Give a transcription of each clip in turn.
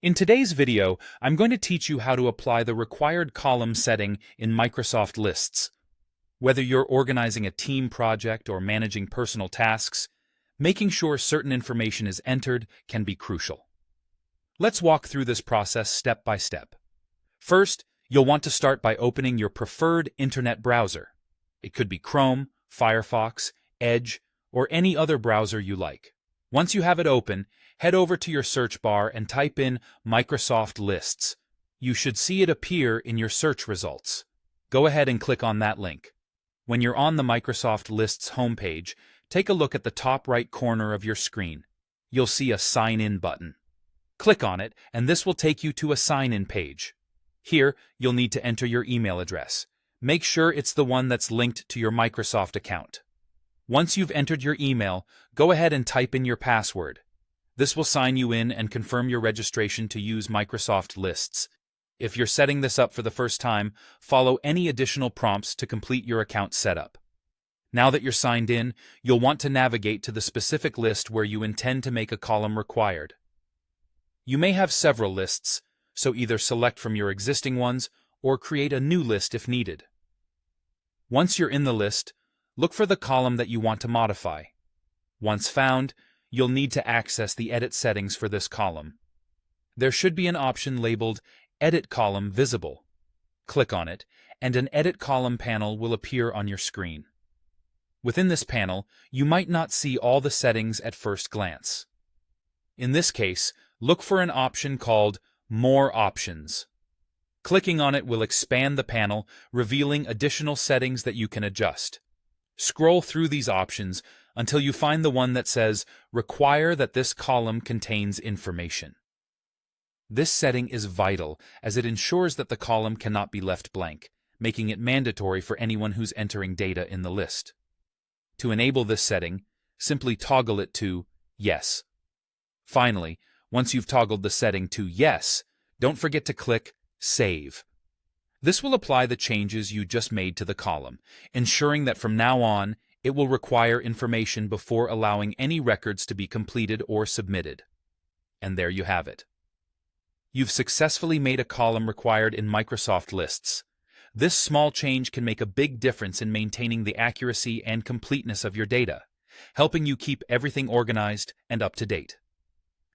In today's video, I'm going to teach you how to apply the required column setting in Microsoft Lists. Whether you're organizing a team project or managing personal tasks, making sure certain information is entered can be crucial. Let's walk through this process step by step. First, you'll want to start by opening your preferred internet browser. It could be Chrome, Firefox, Edge, or any other browser you like. Once you have it open, head over to your search bar and type in Microsoft Lists. You should see it appear in your search results. Go ahead and click on that link. When you're on the Microsoft Lists homepage, take a look at the top right corner of your screen. You'll see a Sign In button. Click on it, and this will take you to a sign-in page. Here, you'll need to enter your email address. Make sure it's the one that's linked to your Microsoft account. Once you've entered your email, go ahead and type in your password. This will sign you in and confirm your registration to use Microsoft Lists. If you're setting this up for the first time, follow any additional prompts to complete your account setup. Now that you're signed in, you'll want to navigate to the specific list where you intend to make a column required. You may have several lists, so either select from your existing ones or create a new list if needed. Once you're in the list, look for the column that you want to modify. Once found, you'll need to access the edit settings for this column. There should be an option labeled Edit Column visible. Click on it, and an Edit Column panel will appear on your screen. Within this panel, you might not see all the settings at first glance. In this case, look for an option called More Options. Clicking on it will expand the panel, revealing additional settings that you can adjust. Scroll through these options until you find the one that says, Require that this column contains information. This setting is vital as it ensures that the column cannot be left blank, making it mandatory for anyone who's entering data in the list. To enable this setting, simply toggle it to Yes. Finally, once you've toggled the setting to Yes, don't forget to click Save. This will apply the changes you just made to the column, ensuring that from now on, it will require information before allowing any records to be completed or submitted. And there you have it. You've successfully made a column required in Microsoft Lists. This small change can make a big difference in maintaining the accuracy and completeness of your data, helping you keep everything organized and up to date.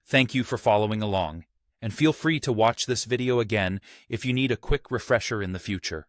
Thank you for following along, and feel free to watch this video again if you need a quick refresher in the future.